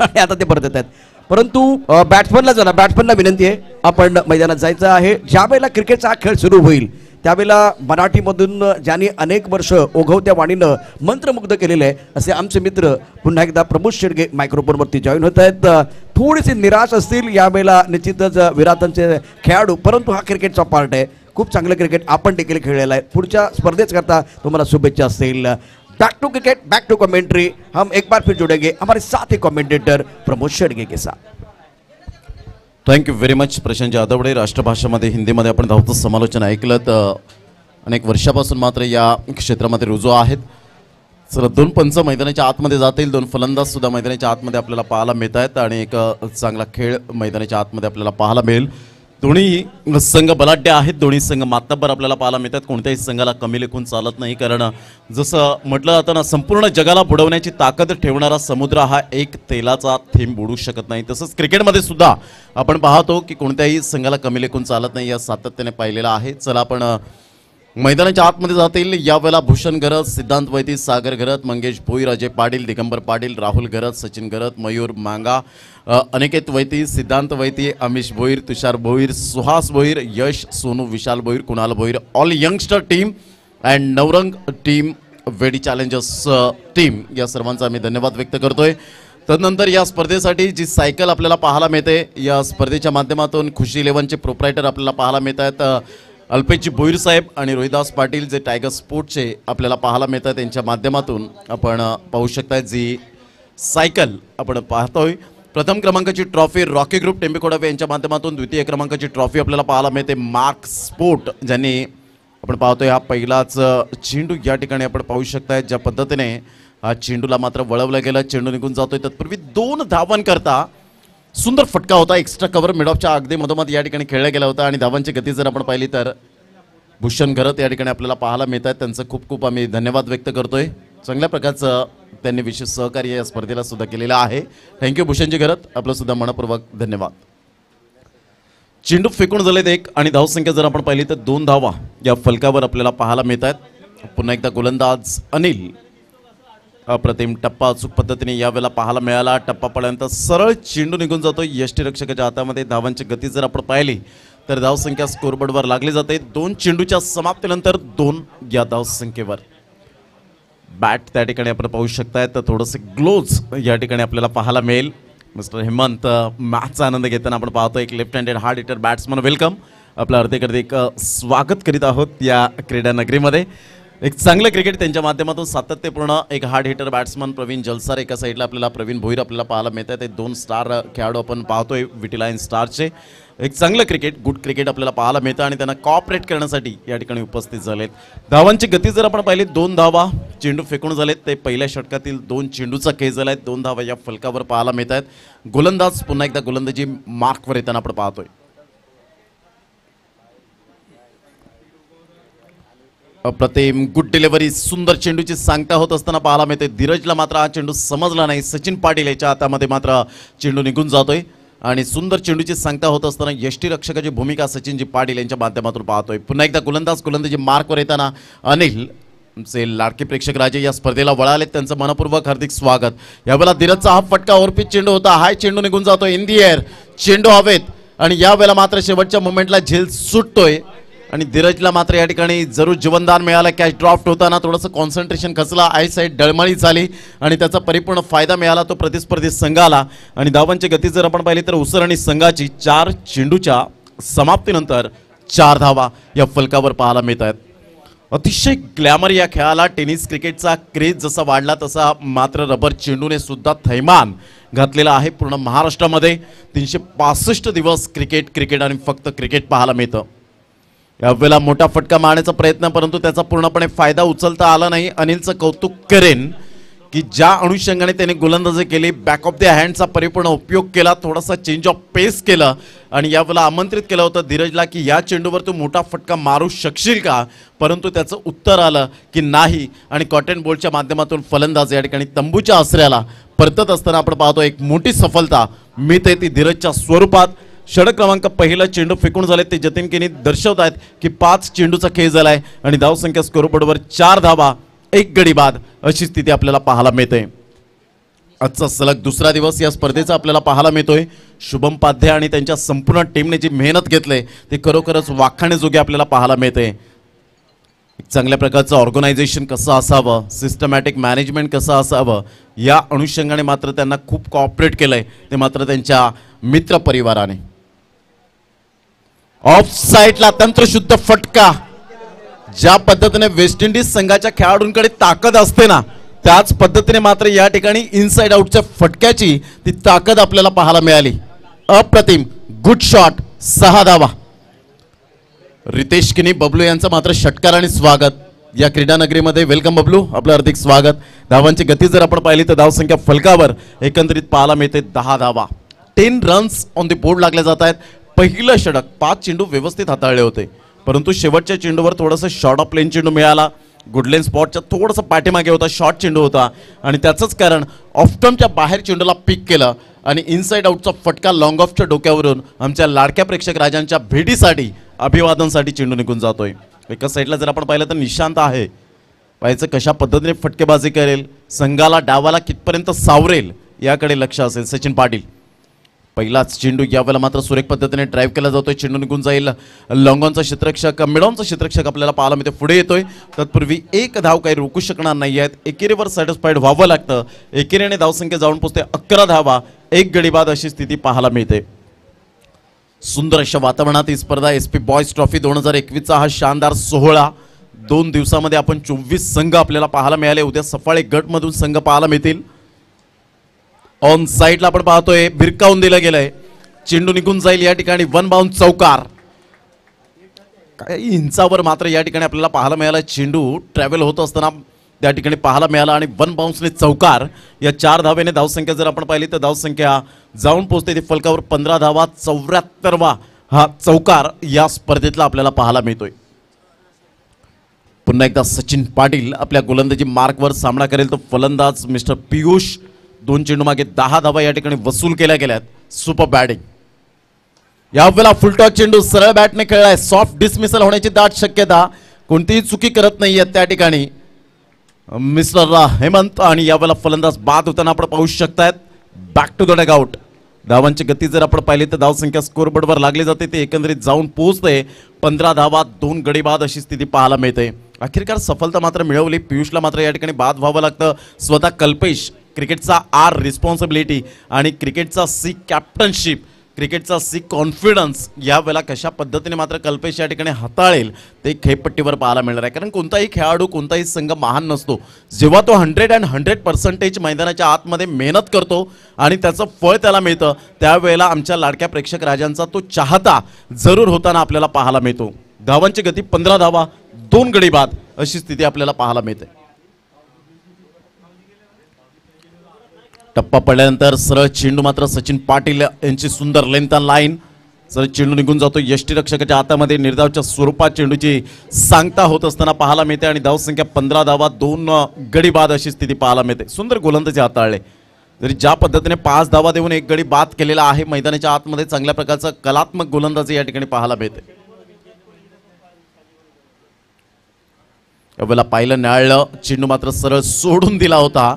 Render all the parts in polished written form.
आणि आता ते परत येत आहेत. परंतु बॅट्समनला विनंती आहे, आपण मैदानात जायचं आहे. ज्या वेळेला क्रिकेटचा हा खेळ सुरू होईल त्यावेळेला मराठीमधून ज्यांनी अनेक वर्ष ओघवत्या वाणीनं मंत्रमुग्ध केलेले आहे असे आमचे मित्र पुन्हा एकदा प्रमोद शेडगे मायक्रोफोनवरती जॉईन होत आहेत. थोडेसे निराश असतील यावेळेला निश्चितच विराटांचे खेळाडू, परंतु हा क्रिकेटचा पार्ट आहे. खूप चांगलं क्रिकेट आपण देखील खेळलेलं आहे. पुढच्या स्पर्धेच करता तुम्हाला शुभेच्छा असतील. Back to cricket, back to commentary. हम एक बार फिर जुड़ेंगे हमारे साथ ही कमेंटेटर प्रमोद शेडगे के साथ. थँक्यू व्हेरी मच प्रशांत जाधवडे. राष्ट्रभाषेमध्ये हिंदीमध्ये आपण धावतं समालोचन ऐकलं तर अनेक वर्षापासून मात्र या क्षेत्रामध्ये रुजू आहेत. चला, 2 पंच मैदानाच्या आतमध्ये जातील, 2 फलंदाज सुद्धा मैदानाच्या आतमध्ये आपल्याला पाहायला मिळत आहेत आणि एक चांगला खेळ मैदानाच्या आतमध्ये आपल्याला पाहायला मिळेल. दोन्ही संघ बलाढ्य आहेत, दोन्ही संघ मातब्बर आपल्याला पाहायला मिळतात. कोणत्याही संघाला कमी लेखून चालत नाही, कारण जसं म्हटलं जातं ना, संपूर्ण जगाला बुडवण्याची ताकद ठेवणारा समुद्र हा एक तेलाचा थेंब बुडू शकत नाही. तसंच क्रिकेटमध्ये सुद्धा आपण पाहतो की कोणत्याही संघाला कमी लेखून चालत नाही, या सातत्याने पाहिलेलं आहे. चला, आपण मैदानाच्या आतमध्ये जातील. यावेळेला भूषण गरज, सिद्धांत वैती, सागर गरज, मंगेश भोईर, अजय पाटील, दिगंबर पाटील, राहुल गरज, सचिन गरज, मयूर मांगा, Aniket Vaiti, Siddhant Vaiti, Amish Bhoir, Tushar Bhoir, Suhas Bhoir, Yash, Sonu, Vishal Bhoir, Kunal Bhoir, all youngster team and Navrang team, Vedi challengers team, या सर्वांचा आम्ही धन्यवाद व्यक्त करतोय. तदनंतर या स्पर्धेसाठी जी सायकल आपल्याला पाहायला मिळते, या स्पर्धेच्या माध्यमातून खुशी 11चे प्रोप्रायटर आपल्याला पाहायला मिळत आहेत. अल्पेशजी भोईर साहेब आणि रोहिदास पाटील जे टायगर स्पोर्टचे आपल्याला पाहायला मिळतात, त्यांच्या माध्यमातून आपण पाहू शकता जी सायकल आपण पाहतोय. प्रथम क्रमांकाची ट्रॉफी रॉकी ग्रुप टेंबेकोडावे यांच्या माध्यमातून, द्वितीय क्रमांकाची ट्रॉफी आपल्याला पाहायला मिळते मार्क स्पोर्ट, ज्यांनी आपण पाहतोय हा पहिलाच चेंडू या ठिकाणी आपण पाहू शकताय ज्या पद्धतीने हा चेंडूला मात्र वळवलं गेलं, चेंडू निघून जातोय. तत्पूर्वी 2 धावांकरता सुंदर फटका होता, एक्स्ट्रा कव्हर मिडऑफच्या अगदी मधोमध या ठिकाणी खेळला गेला होता. आणि धावांची गती जर आपण पाहिली तर भूषण गरत या ठिकाणी आपल्याला पाहायला मिळत आहेत, त्यांचं खूप खूप आम्ही धन्यवाद व्यक्त करतोय. चांगल्या प्रकारचं त्यांनी विशेष सहकार्य या स्पर्धेला सुद्धा केलेलं आहे. थँक्यू भूषणजी गरत, आपलं सुद्धा मनपूर्वक धन्यवाद. चेंडू फेकून झालेत 1 आणि धावसंख्या जर आपण पाहिली तर 2 धावा या फलकावर आपल्याला पाहायला मिळत आहेत. पुन्हा एकदा गोलंदाज अनिल, अप्रतिम टप्पा अचूक पद्धतीने यावेळेला पाहायला मिळाला. टप्पा पडल्यानंतर सरळ चेंडू निघून जातो यष्टीरक्षकाच्या हातामध्ये. धावांची गती जर आपण पाहिली तर धावसंख्या स्कोरबोर्डवर लागली जाते. 2 चेंडूच्या समाप्तीनंतर 2 या धावसंख्येवर. बॅट त्या ठिकाणी आपण पाहू शकताय तर थोडंसं ग्लोव्ज या ठिकाणी आपल्याला पाहायला मिळेल. मिस्टर हेमंत मॅचचा आनंद घेताना आपण पाहतो. एक left handed hard hitter batsman, welcome, आपलं हार्दिक स्वागत करीत आहोत या क्रीडा नगरीमध्ये. एक चांगलं क्रिकेट त्यांच्या माध्यमातून सातत्यपूर्ण एक hard hitter batsman Praveen Jalsar, एका साईडला आपल्याला प्रवीण भोईर आपल्याला पाहायला मिळतात. ते 2 स्टार खेळाडू आपण पाहतोय विटिलाइन स्टारचे. एक चांगलं क्रिकेट, गुड क्रिकेट आपल्याला पाहायला मिळतं आणि त्यांना कॉपरेट करण्यासाठी या ठिकाणी उपस्थित झालेत. धावांची गती जर आपण पाहिली 2 धावा, चेंडू फेकून झालेत ते पहिल्या षटकातील 2 चेंडूचा खेळ झाला आहे. 2 धावा या फलकावर पाहायला मिळत आहेत. गोलंदाज पुन्हा एकदा गोलंदाजी मार्कवर येताना आपण पाहतोय. अप्रतिम गुड डिलिव्हरी, सुंदर चेंडूची सांगता होत असताना पाहायला मिळते. धीरजला मात्र हा चेंडू समजला नाही. सचिन पाटील याच्या हातामध्ये मात्र चेंडू निघून जातोय आणि सुंदर चेंडूची सांगता होत असताना यष्टीरक्षकाची भूमिका सचिनजी पाटील यांच्या माध्यमातून पाहतोय. पुन्हा एकदा गोलंदाजी मार्कवर येताना अनिल, आमचे लाडके प्रेक्षक राजे या स्पर्धेला वळालेत, त्यांचं मनपूर्वक हार्दिक स्वागत. यावेळेला धीरजचा हा फटका ओव्हरपिच चेंडू होता, हाय चेंडू निघून जातोय इन दी एअर, चेंडू हवेत आणि यावेळेला मात्र शेवटच्या मोमेंटला झेल सुटतोय आणि धीरजला मात्र या ठिकाणी जरूर जीवनदान मिळालं. कॅच ड्रॉफ्ट होताना थोडंसं कॉन्सन्ट्रेशन खचला, आय साईड डळमळी झाली आणि त्याचा परिपूर्ण फायदा मिळाला तो प्रतिस्पर्धी संघाला. आणि धावांची गती जर आपण पाहिली तर उसरणी संघाची 4 चेंडूच्या समाप्तीनंतर 4 धावा या फलकावर पाहायला मिळत आहेत. अतिशय ग्लॅमर या खेळाला, टेनिस क्रिकेटचा क्रेज जसा वाढला तसा मात्र रबर चेंडूने सुद्धा थैमान घातलेला आहे. पूर्ण महाराष्ट्रामध्ये 365 दिवस क्रिकेट आणि फक्त क्रिकेट पाहायला मिळतं. यावेळेला मोठा फटका मारण्याचा प्रयत्न, परंतु त्याचा पूर्णपणे फायदा उचलता आला नाही. अनिलचं कौतुक करेन की ज्या अनुषंगाने त्याने गोलंदाजी केली, बॅक ऑफ द हँडचा परिपूर्ण उपयोग केला, थोडासा चेंज ऑफ पेस केलं आणि यावेळेला आमंत्रित केलं होतं धीरजला की या चेंडूवर तू मोठा फटका मारू शकशील का, परंतु त्याचं उत्तर आलं की नाही आणि कॉटन बॉलच्या माध्यमातून फलंदाज या ठिकाणी तंबूच्या आसऱ्याला परतत असताना आपण पाहतो एक मोठी सफलता मिळते ती धीरजच्या स्वरूपात. षटक क्रमांक पहिला चेंडू फेकून झाले ते जतीन केनी दर्शवत आहेत की 5 चेंडूचा खेळ झालाय आणि धावसंख्या स्कोरबोर्डवर 4 धावा 1 गडी बाद अशी स्थिती आपल्याला पाहायला मिळते. आजचा सलग दुसरा दिवस या स्पर्धेचा आपल्याला पाहायला मिळतोय. शुभम पाध्ये आणि त्यांच्या संपूर्ण टीमने जी मेहनत घेतली ते खरोखरच वाखाणण्याजोगे आपल्याला पाहायला मिळते. एक चांगल्या प्रकारचं ऑर्गनायझेशन कसं असावं, सिस्टमॅटिक मॅनेजमेंट कसं असावं, या अनुषंगाने मात्र त्यांना खूप कॉपरेट केलंय ते मात्र त्यांच्या मित्र परिवाराने. ऑफ साईडला तंत्रशुद्ध फटका. ज्या पद्धतीने वेस्ट इंडिज संघाच्या खेळाडूंकडे ताकद असते ना, त्याच पद्धतीने मात्र या ठिकाणी इनसाइड आउटच्या फटक्याची ती ताकद आपल्याला पाहायला मिळाली. अप्रतिम गुड शॉट, 6 धावा. रितेश किनी बबलू यांचं मात्र षटकाराने स्वागत या क्रीडा नगरीमध्ये. वेलकम बबलू, आपलं हार्दिक स्वागत. धावांची गती जर आपण पाहिली तर धावसंख्या फलकावर एकंदरीत पाहायला मिळते 10 धावा. 10 रन्स ऑन द बोर्ड लागले जात आहेत. पहिलं षटक 5 चेंडू व्यवस्थित हाताळले होते, परंतु शेवटच्या चेंडूवर थोडंसं शॉर्ट ऑफ प्लेन चेंडू मिळाला. गुडलेन स्पॉटच्या थोडंसं पाठीमागे होता, शॉर्ट चेंडू होता आणि त्याचंच कारण ऑफटर्मच्या बाहेर चेंडूला पिक केलं आणि इनसाइड आउटचा फटका लॉंग ऑफच्या डोक्यावरून आमच्या लाडक्या प्रेक्षक राजांच्या भेटीसाठी अभिवादनसाठी चेंडू निघून जातोय. एका साईडला जर आपण पाहिलं तर निशांत आहे, पाहायचं कशा पद्धतीने फटकेबाजी करेल, संघाला डावाला कितपर्यंत सावरेल याकडे लक्ष असेल. सचिन पाटील पहिलाच चेंडू यावेळेला मात्र सुरेख पद्धतीने ड्राईव्ह केला जातोय. चेंडू निघून जाईल. लॉंगॉनचा क्षेत्ररक्षक मिडॉनचा क्षेत्ररक्षक आपल्याला पाहायला मिळते, पुढे येतोय. तत्पूर्वी एक धाव काही रोखू शकणार नाही आहेत. एकेरीवर सॅटिस्फाईड व्हावं लागतं. एकेरीने धावसंख्या जाऊन पोचते 11 धावा, 1 गडी बाद अशी स्थिती पाहायला मिळते. सुंदर अशा वातावरणात ही स्पर्धा SP बॉयज ट्रॉफी 2021चा हा शानदार सोहळा. 2 दिवसामध्ये आपण 24 संघ आपल्याला पाहायला मिळाले. उद्या सफाळे गटमधून संघ पाहायला मिळतील. ऑन साईडला आपण पाहतोय भिरकावून दिलं गेलंय. चेंडू निघून जाईल या ठिकाणी. 1 बाउंड चौकार. काही इंचावर मात्र या ठिकाणी आपल्याला पाहायला मिळाला. चेंडू ट्रॅव्हल होत असताना त्या ठिकाणी पाहायला मिळाला आणि 1 बाउन्सने चौकार. या 4 धावेने धावसंख्या जर आपण पाहिली तर धावसंख्या जाऊन पोहोचते ती फलकावर 15 धावा. 74वा हा चौकार या स्पर्धेतला आपल्याला पाहायला मिळतोय. पुन्हा एकदा सचिन पाटील आपल्या गोलंदाजी मार्कवर सामना करेल. तो फलंदाज मिस्टर पियुष. 2 चेंडू मागे 10 धावा या ठिकाणी वसूल केल्या गेल्यात. Super batting. यावेळेला फुलटॉस चेंडू सरळ बॅटने खेळलाय. सॉफ्ट डिसमिसल होण्याची दाट शक्यता. कोणतीही चुकी करत नाहीये त्या ठिकाणी मिस्टर हेमंत. आणि यावेळेला फलंदाज बाद होताना आपण पाहू शकतायत. Back to the dugout. धावांची गती जर आपण पाहिली तर धावसंख्या स्कोरबोर्डवर लागली जाते. ते एकंदरीत जाऊन पोहोचते 15 धावा, 2 गडी बाद अशी स्थिती पाहायला मिळते. अखेरकार सफलता मात्र मिळवली. पियुषला मात्र या ठिकाणी बाद व्हावं लागतं. स्वतः कल्पेश क्रिकेटचा R रिस्पॉन्सिबिलिटी आणि क्रिकेटचा C कॅप्टनशिप, क्रिकेटचा C कॉन्फिडन्स यावेळेला कशा पद्धतीने मात्र कल्पेश या ठिकाणी हाताळेल ते खेळपट्टीवर पाहायला मिळणार आहे. कारण कोणताही खेळाडू, कोणताही संघ महान नसतो. जेव्हा तो 100% मैदानाच्या आतमध्ये मेहनत करतो आणि त्याचं फळ त्याला मिळतं, त्यावेळेला आमच्या लाडक्या प्रेक्षक राजांचा तो चाहता जरूर होताना आपल्याला पाहायला मिळतो. धावांची गती 15 धावा, 2 गडी बाद अशी स्थिती आपल्याला पाहायला मिळते. टप्पा पडल्यानंतर सरळ चेंडू मात्र सचिन पाटील यांची सुंदर लेंथ ऑन लाईन. सरळ चेंडू निघून जातो. यष्टीरक्षकाच्या हातामध्ये निर्धावच्या स्वरूपात चेंडूची सांगता होत असताना पाहायला मिळते आणि धावसंख्या 15 धावा, 2 गडी बाद अशी स्थिती पाहायला मिळते. सुंदर गोलंदाजी हाताळले. जरी ज्या पद्धतीने 5 धावा देऊन 1 गडी बाद केलेला आहे, मैदानाच्या आतमध्ये चांगल्या प्रकारचं कलात्मक गोलंदाजी या ठिकाणी पाहायला मिळते. यावेळेला पाहिलं न्याळलं. चेंडू मात्र सरळ सोडून दिला होता.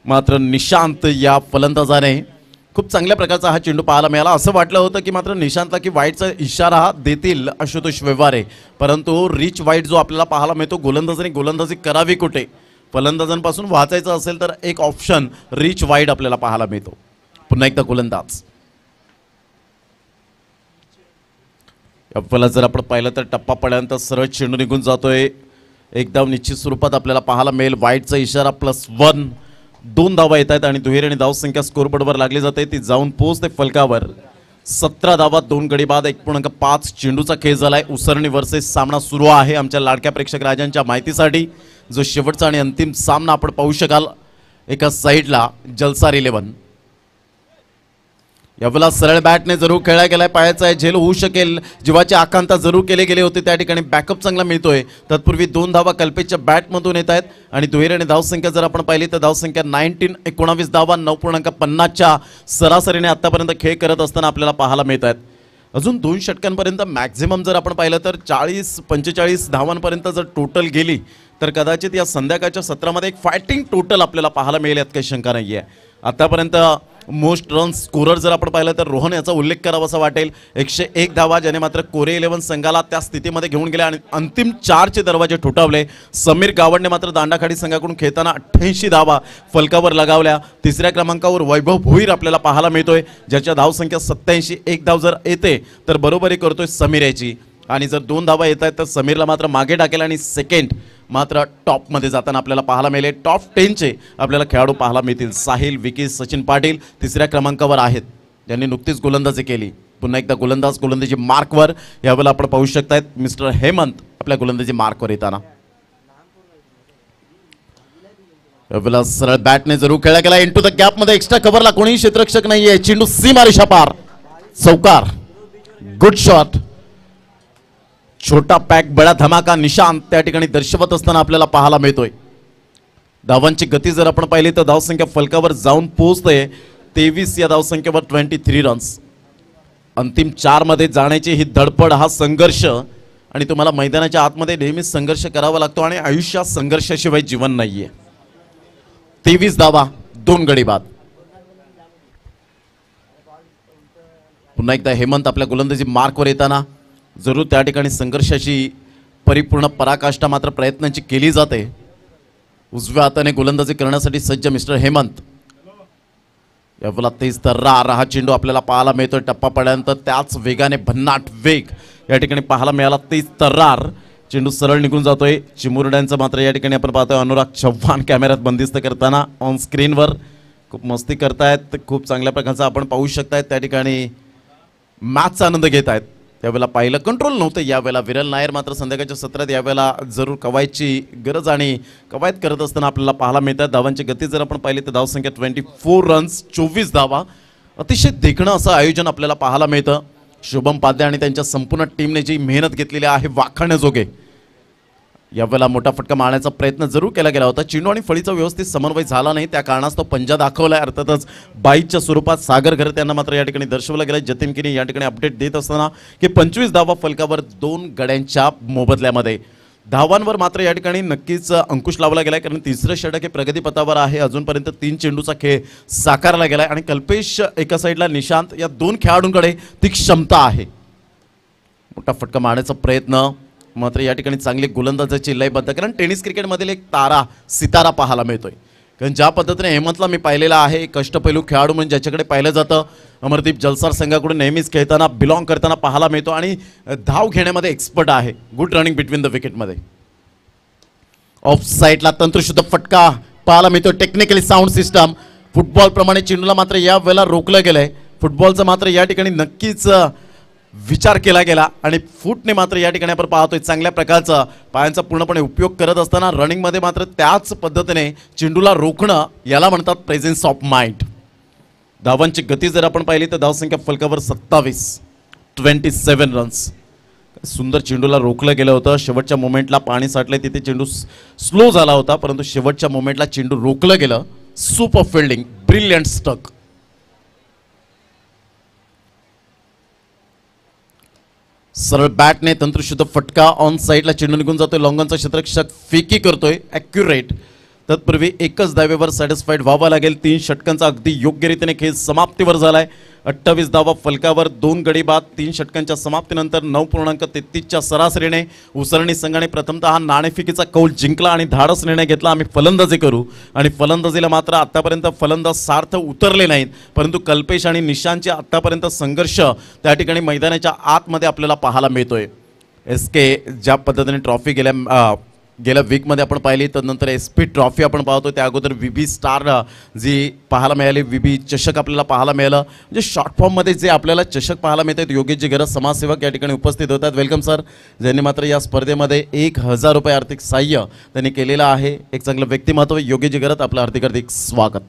मात्र निशांत या फलंदाजाने खूप चांगल्या प्रकारचा हा चेंडू पाहायला मिळाला. असं वाटलं होतं की मात्र निशांतला की वाईटचा इशारा देतील आशुतोष व्यवहारे, परंतु रिच वाईट जो आपल्याला पाहायला मिळतो, गोलंदाजाने गोलंदाजी करावी कुठे, फलंदाजांपासून वाचायचं असेल तर एक ऑप्शन रिच वाईट आपल्याला पाहायला मिळतो. पुन्हा एकदा गोलंदाज. यावेळेला जर आपण पाहिलं तर टप्पा पडल्यानंतर सरळ चेंडू निघून जातोय. एकदम निश्चित स्वरूपात आपल्याला पाहायला मिळेल. वाईटचा इशारा +1. 2 धावा येत आहेत आणि दुहेरीने धावसंख्या स्कोरबोर्डवर लागली जाते. ती जाऊन पोहोचते फलकावर 17 धावा, 2 गडी बाद, 1.5 चेंडूचा खेळ झालाय. उसरणी वर्सेस सामना सुरू आहे. आमच्या लाडक्या प्रेक्षक राजांच्या माहितीसाठी जो शेवटचा आणि अंतिम सामना आपण पाहू शकाल. एका साईडला जलसार 11. यावेळेला सरळ बॅटने जरूर खेळला गेलाय. पायाचा झेल होऊ शकेल, जीवाची आकांक्षा जरूर केले गेले होते. त्या ठिकाणी बॅकअप चांगला मिळतोय. तत्पूर्वी 2 धावा कल्पेशच्या बॅटमधून येत आहेत आणि दुहेरीने धावसंख्या जर आपण पाहिली तर धावसंख्या 19 धावा, 9.50च्या सरासरीने आतापर्यंत खेळ करत असताना आपल्याला पाहायला मिळत आहेत. अजून 2 षटकांपर्यंत मॅक्झिमम जर आपण पाहिलं तर 40-45 धावांपर्यंत जर टोटल गेली तर कदाचित या संध्याकाळच्या सत्रामध्ये एक फायटिंग टोटल आपल्याला पाहायला मिळेल यात काही शंका नाही आहे. आतापर्यंत मोस्ट रन स्कोरर जर आपण पाहिलं तर रोहन याचा उल्लेख करावासा वाटेल. 101 धावा ज्याने मात्र कोरे 11 संघाला त्या स्थितीमध्ये घेऊन गेले आणि अंतिम 4चे दरवाजे ठोठावले. समीर गावडने मात्र दांडाखाडी संघाकडून खेळताना 88 धावा फलकावर लगावल्या. तिसऱ्या क्रमांकावर वैभव भोईर आपल्याला पाहायला मिळतोय, ज्याच्या धावसंख्या 87. एक धाव जर येते तर बरोबरी करतोय समीर याची, आणि जर 2 धावा येत आहेत तर समीरला मात्र मागे टाकेल आणि सेकंड मात्र टॉपमध्ये जाताना आपल्याला पाहायला मिळेल. टॉप 10चे आपल्याला खेळाडू पाहायला मिळतील. साहिल, विकी, सचिन पाटील तिसऱ्या क्रमांकावर आहेत, ज्यांनी नुकतीच गोलंदाजी केली. पुन्हा एकदा गोलंदाजी मार्कवर यावेळेला आपण पाहू शकतायत. मिस्टर हेमंत आपल्या गोलंदाजी मार्कवर येताना यावेळेला सरळ बॅटने जरूर खेळला गेला. इंटू द गॅप मध्ये एक्स्ट्रा कव्हरला कोणीही क्षेत्ररक्षक नाहीये. चेंडू सीमारेषा पार, चौकार, गुड शॉट. छोटा पॅक बडा धमाका निशांत त्या ठिकाणी दर्शवत असताना आपल्याला पाहायला मिळतोय. धावांची गती जर आपण पाहिली तर धावसंख्या फलकावर जाऊन पोहोचते 23 या धावसंख्येवर 23 रन्स. अंतिम 4 मध्ये जाण्याची ही धडपड, हा संघर्ष, आणि तुम्हाला मैदानाच्या आतमध्ये नेहमीच संघर्ष करावा लागतो आणि आयुष्यात संघर्षाशिवाय जीवन नाहीये. 23 धावा, 2 गडी बाद. पुन्हा एकदा हेमंत आपल्या गोलंदाजी मार्कवर येताना जरूर त्या ठिकाणी संघर्षाची परिपूर्ण पराकाष्ठा मात्र प्रयत्नांची केली जाते. उजव्या हाताने गोलंदाजी करण्यासाठी सज्ज मिस्टर हेमंत. यावेळेला तेच तर हा चेंडू आपल्याला पाहायला मिळतोय. टप्पा पडल्यानंतर त्याच वेगाने भन्नाट वेग या ठिकाणी पाहायला मिळाला. तेच तर्रार चेंडू सरळ निघून जातोय. चिमुरड्यांचं मात्र या ठिकाणी आपण पाहतोय अनुराग चव्हाण कॅमेऱ्यात बंदिस्त करताना ऑन स्क्रीनवर खूप मस्ती करतायत. खूप चांगल्या प्रकारचा आपण पाहू शकतायत त्या ठिकाणी मॅचचा आनंद घेत आहेत. त्यावेळेला पाहिलं कंट्रोल नव्हतं. यावेळेला विरल नायर मात्र संध्याकाळच्या सत्रात यावेळेला जरूर कवायची गरज आणि कवायत करत असताना आपल्याला पाहायला मिळतात. धावांची गती जर आपण पाहिली तर धावसंख्या 24 रन्स, 24 धावा. अतिशय देखणं असं आयोजन आपल्याला पाहायला मिळतं. शुभम पाद्या आणि त्यांच्या संपूर्ण टीमने जी मेहनत घेतलेली आहे वाखाणण्याजोगे. यावेळेला मोठा फटका मारण्याचा प्रयत्न जरूर केला गेला होता. चेंडू आणि फळीचा व्यवस्थित समन्वय झाला नाही, त्या कारणास्तव पंजा दाखवलाय. अर्थातच बाईच्या स्वरूपात सागर घर त्यांना मात्र या ठिकाणी दर्शवलं गेलं. जतीन किनी या ठिकाणी अपडेट देत असताना की 25 धावा फलकावर 2 गड्यांच्या मोबदल्यामध्ये. धावांवर मात्र या ठिकाणी नक्कीच अंकुश लावला गेलाय, कारण तिसरं षटक हे प्रगतीपथावर आहे. अजूनपर्यंत 3 चेंडूचा खेळ साकारला गेलाय आणि कल्पेश एका साईडला, निशांत, या 2 खेळाडूंकडे ती क्षमता आहे. मोठा फटका मारण्याचा प्रयत्न, मात्र या ठिकाणी चांगली गोलंदाजाची लयबद्ध, कारण टेनिस क्रिकेटमधील एक सितारा पाहायला मिळतोय. कारण ज्या पद्धतीने हेमंतला मी पाहिलेला आहे, एक कष्टपैलू खेळाडू म्हणून ज्याच्याकडे पाहिलं जातं. अमरदीप जलसार संघाकडून नेहमीच खेळताना बिलॉंग करताना पाहायला मिळतो आणि धाव घेण्यामध्ये एक्सपर्ट आहे. गुड रनिंग बिटवीन द विकेटमध्ये. ऑफ साईडला तंत्रशुद्ध फटका पाहायला मिळतो. Technically sound system. फुटबॉल प्रमाणे चेंडूला मात्र या वेळेला रोखलं गेलंय. फुटबॉलचं मात्र या ठिकाणी नक्कीच विचार केला गेला आणि फूटने मात्र या ठिकाणी आपण पाहतोय चांगल्या प्रकारचा पायांचा पूर्णपणे उपयोग करत असताना रनिंगमध्ये मात्र त्याच पद्धतीने चेंडूला रोखणं, याला म्हणतात प्रेझेन्स ऑफ माइंड. धावांची गती जर आपण पाहिली तर धावसंख्या फलकावर 27 रन्स. सुंदर चेंडूला रोखलं गेलं होतं. शेवटच्या मोमेंटला पाणी साठले, तिथे चेंडू स्लो झाला होता, परंतु शेवटच्या मोमेंटला चेंडू रोखलं गेलं. Super fielding, brilliant stuck. सरळ बॅटने तंत्रशुद्ध फटका, ऑन साईडला चेंडू निघून जातोय. लॉंगनचा क्षेत्ररक्षक फेकी करतोय ॲक्युरेट. तत्पूर्वी एकच धावेवर सॅटिस्फाईड व्हावं लागेल. 3 षटकांचा अगदी योग्य रीतीने खेळ समाप्तीवर झालाय. 28 धावा फलकावर 2 गडी बाद. 3 षटकांच्या समाप्तीनंतर 9.33च्या सरासरीने उसरणी संघाने प्रथमतः नाणेफेकीचा कौल जिंकला आणि धाडस निर्णय घेतला, आम्ही फलंदाजी करू. आणि फलंदाजीला मात्र आतापर्यंत फलंदाज सार्थ उतरले नाहीत, परंतु कल्पेश आणि निशांतचे आतापर्यंत संघर्ष त्या ठिकाणी मैदानाच्या आतमध्ये आपल्याला पाहायला मिळतोय. SK ज्या पद्धतीने ट्रॉफी गेल्या वीकमध्ये आपण पाहिली, तदनंतर SP ट्रॉफी आपण पाहतो. त्या अगोदर VB स्टार जी पाहायला मिळाली, VB चषक आपल्याला पाहायला मिळालं. म्हणजे शॉर्ट फॉर्ममध्ये जे आपल्याला चषक पाहायला मिळतात, योगेशजी गरज समाजसेवक या ठिकाणी उपस्थित होतात. Welcome sir. ज्यांनी मात्र या स्पर्धेमध्ये 1000 रुपये आर्थिक सहाय्य त्यांनी केलेलं आहे. एक चांगलं व्यक्तिमत्व योगेशजी गरज, आपलं हार्दिक स्वागत.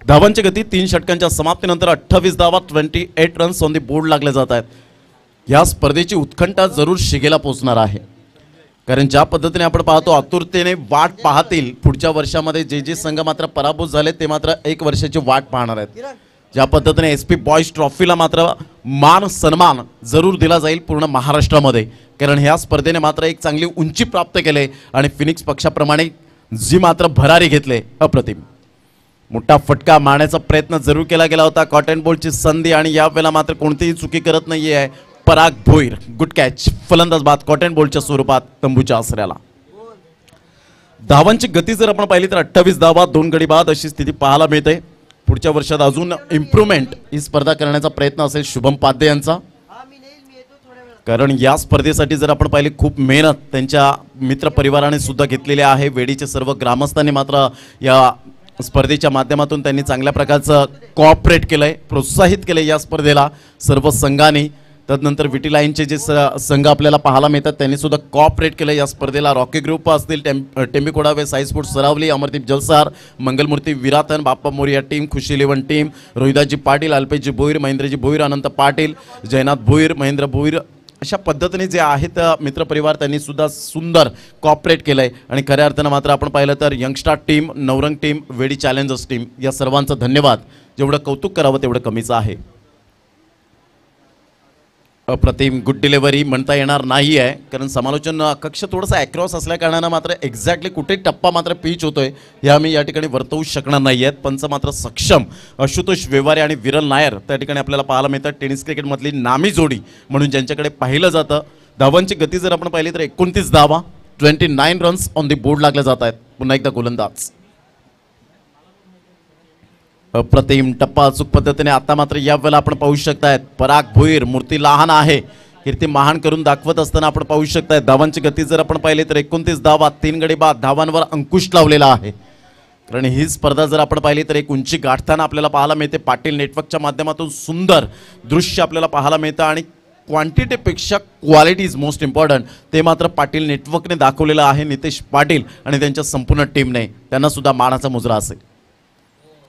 धावांची गती 3 षटकांच्या समाप्तीनंतर 28 धावा, 28 रन्स ऑन दी बोर्ड लागले जात आहेत. या स्पर्धेची उत्कंठा जरूर शिगेला पोहोचणार आहे, कारण ज्या पद्धतीने आपण पाहतो आतुरतेने वाट पाहतील पुढच्या वर्षामध्ये जे संघ मात्र पराभूत झाले ते मात्र 1 वर्षाची वाट पाहणार आहेत. ज्या पद्धतीने SP बॉयज ट्रॉफीला मात्र मान सन्मान जरूर दिला जाईल पूर्ण महाराष्ट्रामध्ये, कारण ह्या स्पर्धेने मात्र एक चांगली उंची प्राप्त केले आणि फिनिक्स पक्षाप्रमाणे जी मात्र भरारी घेतले अप्रतिम. मोठा फटका मारण्याचा प्रयत्न जरूर केला गेला होता, कॉटन बॉलची संधी आणि यावेळेला मात्र कोणतीही चुकी करत नाहीये पराग भोईर. गुड कॅच, फलंदाज बाद कॉटन बॉलच्या स्वरूपात तंबूच्या आसऱ्याला. धावांची गती जर आपण पाहिली तर 28 धावा 2 गडी बाद अशी स्थिती पाहायला मिळते. पुढच्या वर्षात अजून इम्प्रूव्हमेंट ही स्पर्धा करण्याचा प्रयत्न असेल शुभम पाध्ये यांचा, कारण या स्पर्धेसाठी जर आपण पाहिली खूप मेहनत त्यांच्या मित्र परिवाराने सुद्धा घेतलेली आहे. वेडीचे सर्व ग्रामस्थांनी मात्र या स्पर्धेच्या माध्यमातून त्यांनी चांगल्या प्रकारचं कोऑपरेट केलंय, प्रोत्साहित केलंय या स्पर्धेला सर्व संघांनी. तदनंतर विटी लाईनचे जे संघ आपल्याला पाहायला मिळतात त्यांनी सुद्धा कोऑपरेट केलं या स्पर्धेला. रॉकी ग्रुप असतील, टेंबी कोडावे, साई स्पोर्ट्स सरावली, अमरदीप जलसार, मंगलमूर्ती विरातन, बाप्पा मोरिया टीम, खुशी 11 टीम, रोहिदासजी पाटील, अल्पेशजी भोईर, महेंद्रजी भोईर, अनंत पाटील, जयनाथ भोईर, महेंद्र भोईर, अशा पद्धतीने जे आहेत मित्रपरिवार त्यांनी सुद्धा सुंदर कॉपरेट केलंय. आणि खऱ्या अर्थानं मात्र आपण पाहिलं तर youngster team, Navrang team, Vedi challengers team या सर्वांचं धन्यवाद. जेवढं कौतुक करावं तेवढं कमीच आहे. अप्रतिम गुड डिलिव्हरी म्हणता येणार नाही आहे, कारण समालोचन कक्ष थोडंसं ॲक्रॉस असल्या कारणानं मात्र एक्झॅक्टली कुठे टप्पा मात्र पिच होतोय हे आम्ही या ठिकाणी वर्तवू शकणार नाही आहेत. पंच मात्र सक्षम आशुतोष व्यवहारे आणि विरल नायर त्या ठिकाणी आपल्याला पाहायला मिळतात. टेनिस क्रिकेटमधली नामी जोडी म्हणून ज्यांच्याकडे पाहिलं जातं. धावांची गती जर आपण पाहिली तर 29 धावा, 29 रन्स ऑन दी बोर्ड लागले जात आहेत. पुन्हा एकदा गोलंदाज. अप्रतिम टप्पा अचूक पद्धतीने आता मात्र या वेळेला आपण पाहू शकतायत पराग भोईर. मूर्ती लहान आहे, कीर्ती महान करून दाखवत असताना आपण पाहू शकताय. धावांची गती जर आपण पाहिली तर 29 धावा, 3 गडी बाद, धावांवर अंकुश लावलेला आहे. कारण ही स्पर्धा जर आपण पाहिली तर एक उंची गाठताना आपल्याला पाहायला मिळते. पाटील नेटवर्कच्या माध्यमातून सुंदर दृश्य आपल्याला पाहायला मिळतं आणि क्वांटिटीपेक्षा क्वालिटी इज मोस्ट इम्पॉर्टंट ते मात्र पाटील नेटवर्कने दाखवलेलं आहे. नितेश पाटील आणि त्यांच्या संपूर्ण टीमने त्यांना सुद्धा मानाचा मुजरा असेल.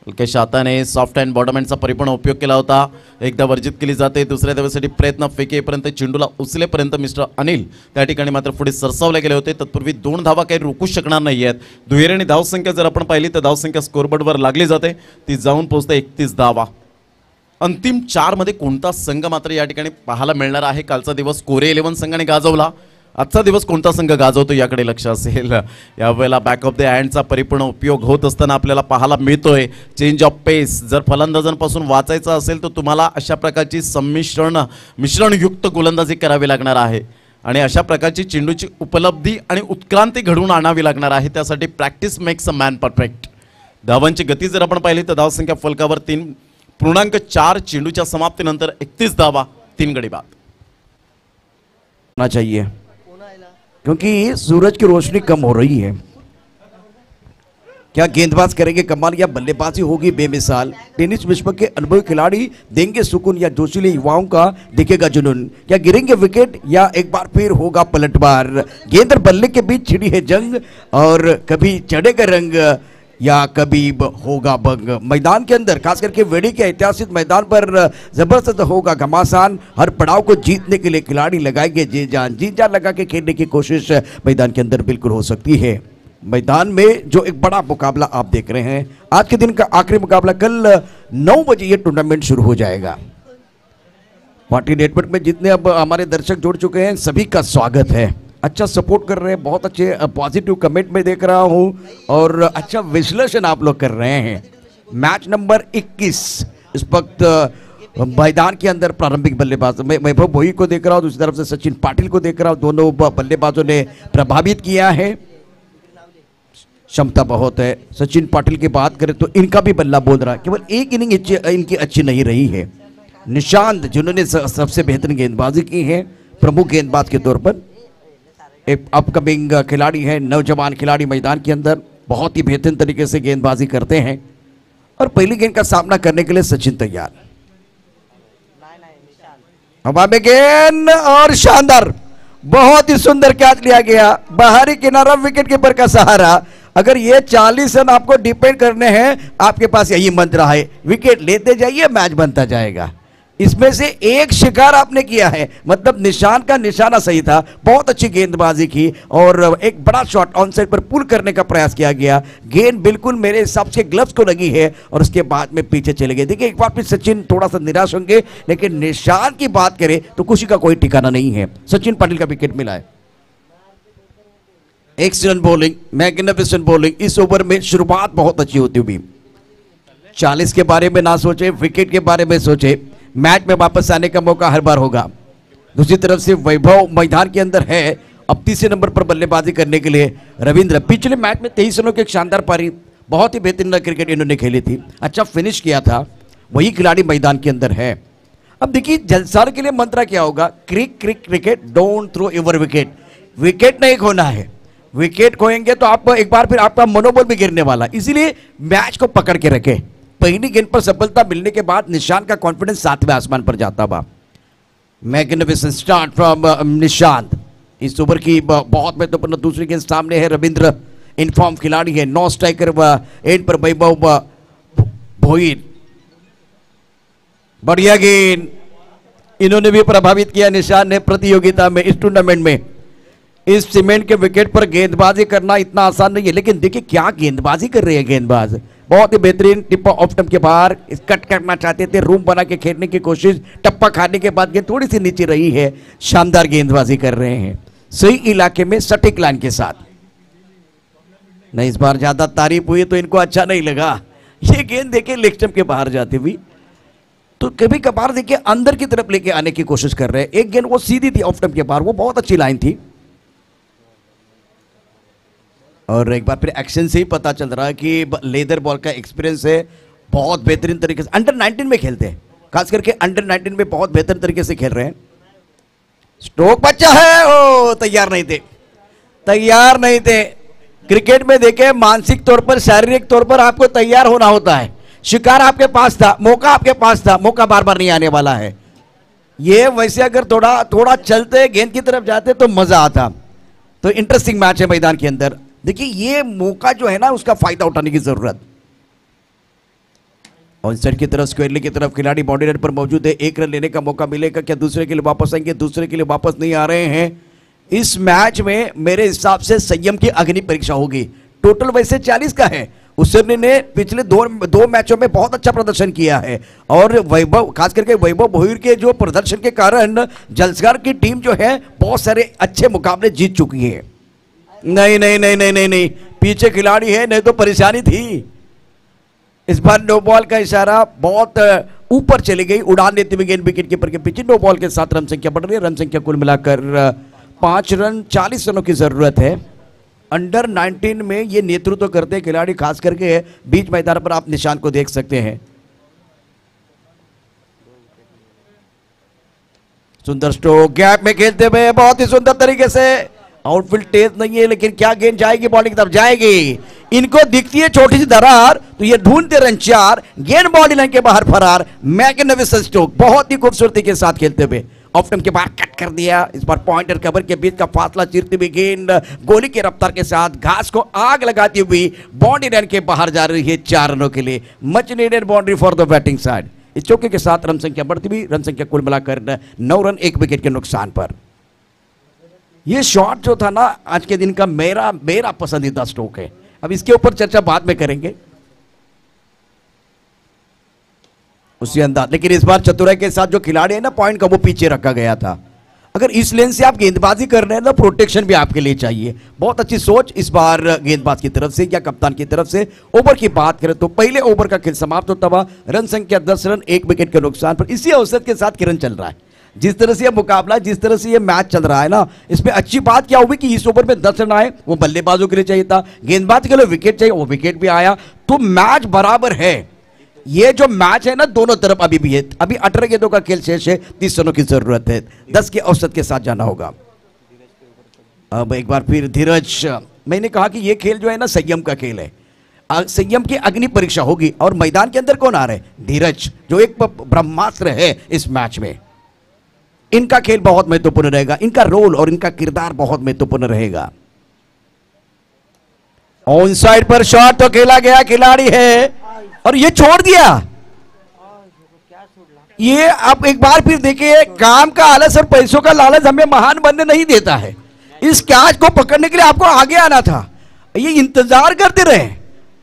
हलकेश हाताने सॉफ्ट अँड बॉटम हँडचा परिपूर्ण उपयोग केला होता. एकदा वर्जित केली जाते, दुसऱ्या धावेसाठी प्रयत्न फेकेपर्यंत चेंडूला उचलेपर्यंत मिस्टर अनिल त्या ठिकाणी मात्र पुढे सरसावले गेले होते. तत्पूर्वी 2 धावा काही रोखू शकणार नाही आहेत. दुहेरी धावसंख्या जर आपण पाहिली तर धावसंख्या स्कोरबोर्डवर लागली जाते, ती जाऊन पोहोचते 31 धावा. अंतिम 4 मध्ये कोणता संघ मात्र या ठिकाणी पाहायला मिळणार आहे. कालचा दिवस कोरे 11 संघाने गाजवला, आजचा दिवस कोणता संघ गाजवतो याकडे लक्ष असेल. यावेळेला बॅक ऑफ द हँडचा परिपूर्ण उपयोग होत असताना आपल्याला पाहायला मिळतोय. चेंज ऑफ पेस जर फलंदाजांपासून वाचायचं असेल तर तुम्हाला अशा प्रकारची मिश्रणयुक्त गोलंदाजी करावी लागणार आहे आणि अशा प्रकारची चेंडूची उपलब्धी आणि उत्क्रांती घडवून आणावी लागणार आहे. त्यासाठी practice makes a man perfect. धावांची गती जर आपण पाहिली तर धावसंख्या फलकावर 3.4 चेंडूच्या समाप्तीनंतर 31 धावा, 3 गडी बाद चाहिए क्योंकि सूरज की रोशनी कम हो रही है. क्या गेंदबाज करेंगे कमाल या बल्लेबाजी होगी बेमिसाल. टेनिस विश्व के अनुभवी खिलाड़ी देंगे सुकून या जोशीले युवाओं का दिखेगा जुनून. क्या गिरेंगे विकेट या एक बार फिर होगा पलटवार. गेंद और बल्ले के बीच छिड़ी है जंग और कभी चढ़ेगा रंग या कभी होगा भंग. मैदान के अंदर खास करके वेड़ी के ऐतिहासिक मैदान पर जबरदस्त होगा घमासान. हर पड़ाव को जीतने के लिए खिलाड़ी लगाएंगे जी जान लगा के खेलने की कोशिश मैदान के अंदर बिल्कुल हो सकती है. मैदान में जो एक बड़ा मुकाबला आप देख रहे हैं, आज के दिन का आखिरी मुकाबला कल 9 बजे ये टूर्नामेंट शुरू हो जाएगा. पार्टी नेटवर्क में जितने अब हमारे दर्शक जुड़ चुके हैं सभी का स्वागत है. अच्छा सपोर्ट कर रहे हैं, बहुत अच्छे पॉजिटिव कमेंट में देख रहा हूं और अच्छा विश्लेषण आप लोग कर रहे हैं. मैच नंबर 21 इस वक्त मैदान के अंदर प्रारंभिक बल्लेबाज मैं वैभव भोई को देख रहा हूं, दूसरी तरफ से सचिन पाटिल को देख रहा हूं. दोनों बल्लेबाजों ने प्रभावित किया है, क्षमता बहुत है. सचिन पाटिल की बात करें तो इनका भी बल्ला बोल रहा है. केवल एक इनिंग इनकी अच्छी नहीं रही है. निशांत जिन्होंने सबसे बेहतरीन गेंदबाजी की है, प्रमुख गेंदबाज के तौर पर एक अपकमिंग खिलाड़ी है, नौजवान खिलाड़ी मैदान के अंदर बहुत ही बेहतरीन तरीके से गेंदबाजी करते हैं और पहली गेंद का सामना करने के लिए सचिन तैयार. हवा में गेंद और शानदार, बहुत ही सुंदर कैच लिया गया. बाहरी किनारा, विकेट कीपर का सहारा. अगर ये 40 रन आपको डिपेंड करने हैं, आपके पास यही मंत्र है, विकेट लेते जाइए, मैच बनता जाएगा. इसमें से एक शिकार आपने किया है, मतलब निशान का निशाना सही था, बहुत अच्छी गेंदबाजी की और एक बड़ा शॉट ऑन साइड पर पुल करने का प्रयास किया गया। गेंद बिल्कुल मेरे हिसाब से ग्लव्स को लगी है और उसके बाद में पीछे चले गए। देखिए एक बार फिर सचिन थोड़ा सा निराश होंगे, लेकिन निशान की बात करें तो खुशी का कोई ठिकाना नहीं है। सचिन पाटिल का विकेट मिला है। Excellent bowling, magnificent bowling. इस ओवर में शुरुआत बहुत अच्छी होती हुई। 40 के बारे में ना सोचे, विकेट के बारे में सोचे। मैच में वापस आने का मौका हर बार होगा। दूसरी तरफ से वैभव मैदान के अंदर है अब तीसरे नंबर पर बल्लेबाजी करने के लिए। रविंद्र पिछले मैच में 23 रनों की एक शानदार पारी, बहुत ही बेहतरीन क्रिकेट इन्होंने खेली थी, अच्छा फिनिश किया था। वही खिलाड़ी मैदान के अंदर है। अब देखिए जलसार के लिए मंत्र क्या होगा, cricket don't throw your wicket. Wicket नहीं खोना है, विकेट खोएंगे तो आप एक बार फिर आपका मनोबल भी गिरने वाला, इसीलिए मैच को पकड़ के रखे। पहली गेंद पर सफलता मिलने के बाद निशान का कॉन्फिडेंस 7वें आसमान पर जाता बा। Magnificent start from Nishant. इस ओवर की बहुत महत्वपूर्ण दूसरी गेंद सामने है। रविंद्र इनफॉर्म खिलाड़ी है, 9 स्ट्राइकर एंड पर वैभव भोईर। बढ़िया गेंद, इन्होंने भी प्रभावित किया निशान ने प्रतियोगिता में, इस टूर्नामेंट में। इस सीमेंट के विकेट पर गेंदबाजी करना इतना आसान नहीं है, लेकिन देखिए क्या गेंदबाजी कर रहे हैं गेंदबाज, बहुत ही बेहतरीन। टिप ऑफ स्टंप के बाहर कट करना चाहते थे, रूम बना के खेलने की कोशिश, टप्पा खाने के बाद गेंद थोड़ी सी नीचे रही है। शानदार गेंदबाजी कर रहे हैं, सही इलाके में सटीक लाइन के साथ। नहीं, इस बार ज्यादा तारीफ हुई तो इनको अच्छा नहीं लगा। ये गेंद देखिए लेग स्टंप के बाहर जाती हुई, तो कभी कभार देखिए अंदर की तरफ लेके आने की कोशिश कर रहे हैं। एक गेंद वो सीधी थी ऑफ स्टंप के बाहर, वो बहुत अच्छी लाइन थी। और एक बार फिर एक्शन से ही पता चल रहा है कि लेदर बॉल का एक्सपीरियंस है, बहुत बेहतरीन तरीके से। अंडर 19 में खेलते हैं, खास करके अंडर 19 में बहुत बेहतर तरीके से खेल रहे हैं। स्टोक बच्चा है, ओ तैयार नहीं थे, तैयार नहीं थे। क्रिकेट में देखे मानसिक तौर पर, शारीरिक तौर पर आपको तैयार होना होता है। शिकार आपके पास था, मौका आपके पास था, मौका बार बार नहीं आने वाला है। ये वैसे अगर थोड़ा थोड़ा चलते गेंद की तरफ जाते तो मजा आता। तो इंटरेस्टिंग मैच है मैदान के अंदर। देखिए ये मौका जो है ना, उसका फायदा उठाने की जरूरत। ऑन साइड की तरफ, स्क्वेयरली की तरफ खिलाड़ी बाउंड्री लाइन पर मौजूद है। 1 रन लेने का मौका मिलेगा क्या? दूसरे के लिए वापस आएंगे, दूसरे के लिए वापस नहीं आ रहे हैं। इस मैच में मेरे हिसाब से संयम की अग्नि परीक्षा होगी। टोटल वैसे 40 का है। उसने ने पिछले दो मैचों में बहुत अच्छा प्रदर्शन किया है और वैभव, खास करके वैभव भोईर के जो प्रदर्शन के कारण जलसगार की टीम जो है बहुत सारे अच्छे मुकाबले जीत चुकी है। नहीं नहीं नहीं नहीं नहीं नहीं, पीछे खिलाड़ी है, नहीं तो परेशानी थी। इस बार नो बॉल का इशारा, बहुत ऊपर चली गई, उड़ान लेते हुए गेंद विकेट कीपर के पीछे। नो बॉल के साथ रन संख्या बढ़ रही है। रन संख्या कुल मिलाकर 5 रन, 40 रनों की जरूरत है। अंडर 19 में ये नेतृत्व करते हैं खिलाड़ी, खास करके बीच मैदान पर आप निशान को देख सकते हैं। सुंदर स्ट्रोक, गैप में खेलते हुए बहुत ही सुंदर तरीके से। आउटफील्ड तेज नहीं है, लेकिन क्या गेंद जाएगी बॉलिंग की तरफ, जाएगी। इनको दिखती है छोटी सी दरार, तो ये ढूंढते रन 4, गेंद बॉडी लाइन के बाहर फरार। मैग्निफिसेंट स्ट्रोक, बहुत ही खूबसूरती के साथ खेलते हुए ऑफ स्टंप के बाहर कट कर दिया। इस बार पॉइंट और कवर के बीच का फासला चीरती हुई गेंद गोली की रफ्तार के साथ घास को आग लगाती हुई बाउंड्री लाइन के बाहर जा रही है 4 रनों के लिए। Much needed boundary for the batting side. इस चौके के साथ रन संख्या बढ़ती हुई, रन संख्या कुल मिलाकर 9 रन, 1 विकेट के नुकसान पर। ये शॉट जो था ना आज के दिन का मेरा पसंदीदा स्ट्रोक है। अब इसके ऊपर चर्चा बाद में करेंगे उसी अंदाज, लेकिन इस बार चतुराई के साथ जो खिलाड़ी है ना पॉइंट का, वो पीछे रखा गया था। अगर इस लेन से आप गेंदबाजी कर रहे हैं ना, प्रोटेक्शन भी आपके लिए चाहिए। बहुत अच्छी सोच इस बार गेंदबाज की तरफ से या कप्तान की तरफ से। ओवर की बात करें तो पहले ओवर का खेल समाप्त होता हुआ, रन संख्या 10 रन, 1 विकेट के नुकसान पर। इसी औसत के साथ किरण चल रहा है। जिस तरह से यह मुकाबला, जिस तरह से यह मैच चल रहा है ना, इसमें अच्छी बात क्या हुई कि इस ओवर में 10 रन आए, वो बल्लेबाजों के लिए चाहिए था। गेंदबाज के लिए विकेट चाहिए, वो विकेट भी आया, तो मैच बराबर है। ये जो मैच है ना दोनों तरफ अभी भी है। अभी 18 गेंदों का खेल शेष है, 30 रनों की जरूरत है, 10 के औसत के साथ जाना होगा। अब एक बार फिर धीरज, मैंने कहा कि ये खेल जो है ना संयम का खेल है, संयम की अग्नि परीक्षा होगी। और मैदान के अंदर कौन आ रहे हैं? धीरज, जो एक ब्रह्मास्त्र है इस मैच में। इनका खेल बहुत महत्वपूर्ण रहेगा, इनका रोल और इनका किरदार बहुत महत्वपूर्ण रहेगा। ऑन साइड पर शॉट तो खेला गया, खिलाड़ी है और ये छोड़ दिया। ये आप एक बार फिर देखिए, काम का आलस और पैसों का लालच हमें महान बनने नहीं देता है। इस कैच को पकड़ने के लिए आपको आगे आना था, ये इंतजार करते रहे।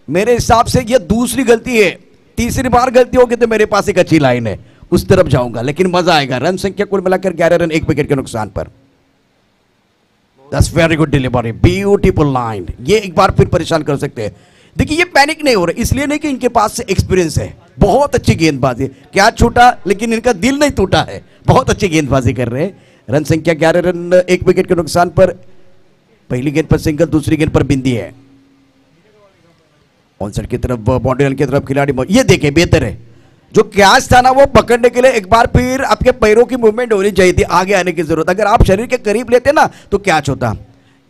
मेरे हिसाब से ये दूसरी गलती है, तीसरी बार गलती होगी तो मेरे पास एक अच्छी लाइन है, उस तरफ जाऊंगा, लेकिन मजा आएगा। रन संख्या कुल मिलाकर 11 रन, 1 विकेट के नुकसान पर। That's very good delivery, beautiful line. ये एक बार फिर परेशान कर सकते हैं। देखिए ये पैनिक नहीं हो रहे, इसलिए नहीं कि इनके पास से एक्सपीरियंस है, बहुत अच्छी गेंदबाजी। क्या छूटा, लेकिन इनका दिल नहीं टूटा है, बहुत अच्छी गेंदबाजी कर रहे हैं। रन संख्या 11 रन, 1 विकेट के नुकसान पर। पहली गेंद पर सिंगल, दूसरी गेंद पर बिंदी है। ऑनसाइड की तरफ, बाउंड्री लाइन की तरफ खिलाड़ी, ये देखें बेहतर है। जो कैच था ना वो पकड़ने के लिए एक बार फिर आपके पैरों की मूवमेंट होनी चाहिए थी, आगे आने की जरूरत। अगर आप शरीर के करीब लेते ना तो कैच होता।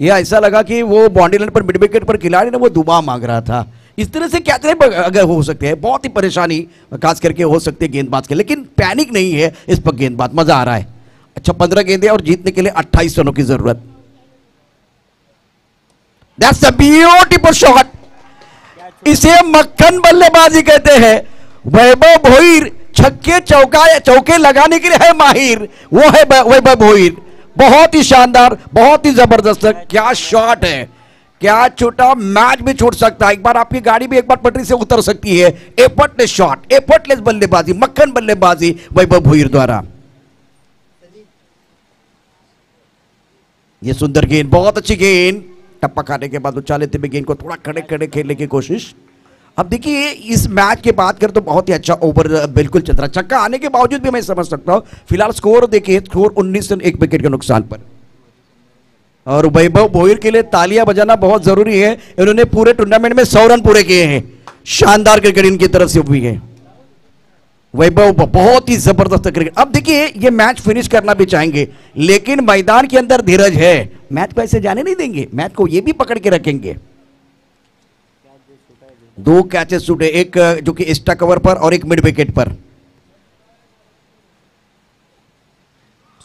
ये ऐसा लगा कि वो बाउंड्री लाइन पर मिड विकेट पर खिलाड़ी ने वो दुबा मांग रहा था। इस तरह से कैच नहीं अगर हो सकते हैं, बहुत ही परेशानी खास करके हो सकती है गेंदबाज के, लेकिन पैनिक नहीं है इस पर गेंदबाज, मजा आ रहा है। अच्छा 15 गेंदें और जीतने के लिए 28 रनों की जरूरत। दैट्स अ ब्यूटीफुल शॉट, इसे मक्खन बल्लेबाजी कहते हैं। वैभव भोईर छक्के चौके लगाने के लिए है माहिर, वो है वैभव भोईर। बहुत ही शानदार, बहुत ही जबरदस्त, क्या शॉट है, क्या छोटा, मैच भी छूट सकता है। एक बार आपकी गाड़ी भी एक बार पटरी से उतर सकती है। एफर्टलेस शॉट, एफर्टलेस बल्लेबाजी, मक्खन बल्लेबाजी वैभव भोईर द्वारा। ये सुंदर गेंद, बहुत अच्छी गेंद। टप्पा खाने के बाद उछाले थे गेंद को थोड़ा खड़े खड़े खेलने की कोशिश। अब देखिए इस मैच के बात करें तो बहुत ही अच्छा ओवर बिल्कुल चल रहा, छक्का आने के बावजूद भी मैं समझ सकता हूं। फिलहाल स्कोर देखिए, स्कोर 19 रन, 1 विकेट के नुकसान पर। और वैभव भोईर के लिए तालियां बजाना बहुत जरूरी है, इन्होंने पूरे टूर्नामेंट में 100 रन पूरे किए हैं। शानदार क्रिकेट इनकी तरफ से हुई है। वैभव बहुत ही जबरदस्त क्रिकेट। अब देखिए ये मैच फिनिश करना भी चाहेंगे, लेकिन मैदान के अंदर धीरज है, मैच को ऐसे जाने नहीं देंगे, मैच को ये भी पकड़ के रखेंगे। 2 कैचेस छूटे, एक जो कि एक्स्ट्रा कवर पर और एक मिड विकेट पर।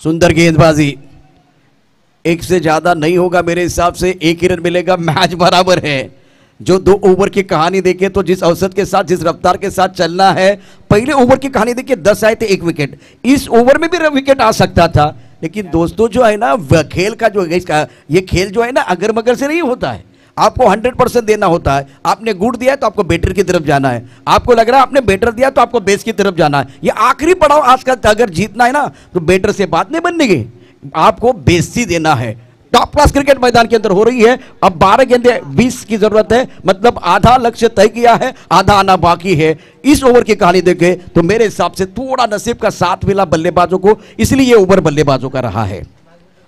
सुंदर गेंदबाजी, एक से ज्यादा नहीं होगा मेरे हिसाब से, 1 ही रन मिलेगा, मैच बराबर है। जो 2 ओवर की कहानी देखे तो जिस औसत के साथ, जिस रफ्तार के साथ चलना है, पहले ओवर की कहानी देखिए 10 आए थे 1 विकेट, इस ओवर में भी विकेट आ सकता था। लेकिन दोस्तों जो है ना खेल का जो है, ये खेल जो है ना अगर मगर से नहीं होता है, आपको 100% देना होता है। आपने गुड दिया है तो आपको बेटर की तरफ जाना है, आपको लग रहा है आपने बेटर दिया तो आपको बेस की तरफ जाना है। ये आखिरी पड़ाव आज का, अगर जीतना है ना तो बेटर से बात नहीं बनने की, आपको बेस ही देना है। टॉप क्लास क्रिकेट मैदान के अंदर हो रही है। अब 12 गेंदें 20 की जरूरत है, मतलब आधा लक्ष्य तय किया है, आधा आना बाकी है। इस ओवर की कहानी देखें तो मेरे हिसाब से थोड़ा नसीब का साथ मिला बल्लेबाजों को, इसलिए ये ओवर बल्लेबाजों का रहा है।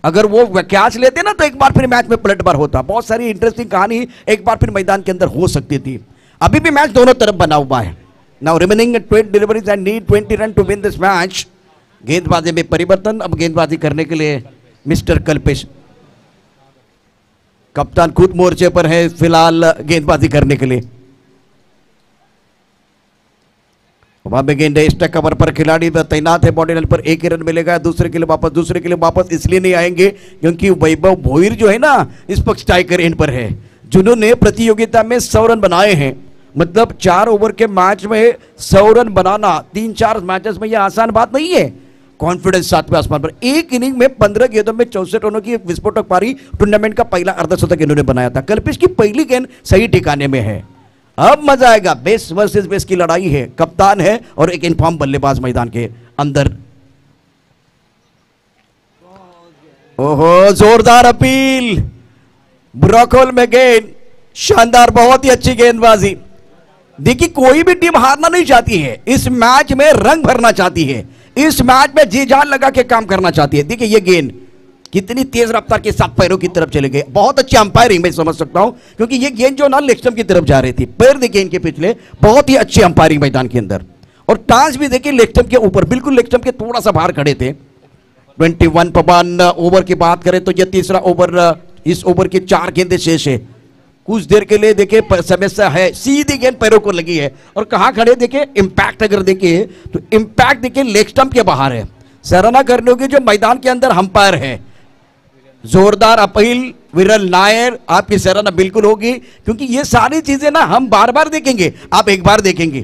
अगर वो कैच लेते ना तो एक बार फिर मैच में पलटवार होता। बहुत सारी इंटरेस्टिंग कहानी एक बार फिर मैदान के अंदर हो सकती थी। अभी भी मैच दोनों तरफ बना हुआ है। Now remaining 20 deliveries and need 20 run to win this match. गेंदबाजी में परिवर्तन, अब गेंदबाजी करने के लिए मिस्टर कल्पेश, कप्तान खुद मोर्चे पर है फिलहाल गेंदबाजी करने के लिए। वहां पे गेंद एक्स्ट्रा कवर पर खिलाड़ी तैनात है, बॉडी लाइन पर 1 रन मिलेगा। दूसरे के लिए वापस इसलिए नहीं आएंगे क्योंकि वैभव भोईर जो है ना इस पक्ष टाइगर एंड पर है, जिन्होंने प्रतियोगिता में 100 रन बनाए हैं। मतलब 4 ओवर के मैच में 100 रन बनाना 3-4 मैचेस में यह आसान बात नहीं है। कॉन्फिडेंस 7वें आसमान पर। एक इनिंग में 15 गेंदों में 64 रनों की एक विस्फोटक पारी टूर्नामेंट का पहला अर्धशतक इन्होंने बनाया था। कल्पेश की पहली गेंद सही ठिकाने में है। अब मजा आएगा, बेस वर्सेस बेस की लड़ाई है। कप्तान है और एक इनफॉर्म बल्लेबाज मैदान के अंदर। ओहो जोरदार अपील, ब्रॉकहोल में गेंद, शानदार, बहुत ही अच्छी गेंदबाजी। देखिए कोई भी टीम हारना नहीं चाहती है, इस मैच में रंग भरना चाहती है, इस मैच में जी जान लगा के काम करना चाहती है। देखिए ये गेंद कितनी तेज रफ्तार के साथ पैरों की तरफ चले गए। बहुत अच्छी अंपायरिंग मैं समझ सकता हूं, क्योंकि ये गेंद जो ना लेग स्टंप की तरफ जा रही थी, पैर देखिए इनके पिछले, बहुत ही अच्छी अंपायरिंग मैदान के अंदर। और टांस भी देखिए लेग स्टंप के ऊपर, बिल्कुल लेग स्टंप के थोड़ा सा बाहर खड़े थे। 21 पवन ओवर की बात करें तो यह तीसरा ओवर, इस ओवर की 4 गेंदें शेष है। कुछ देर के लिए देखिए समस्या है, सीधी गेंद पैरों को लगी है और कहां खड़े देखिए, इंपैक्ट अगर देखिए तो इंपैक्ट देखिए लेग स्टंप के बाहर है। सराहना करने होगी जो मैदान के अंदर अंपायर है। जोरदार अपील विरल नायर, आपकी सराहना बिल्कुल होगी, क्योंकि ये सारी चीजें ना हम बार बार देखेंगे, आप एक बार देखेंगे।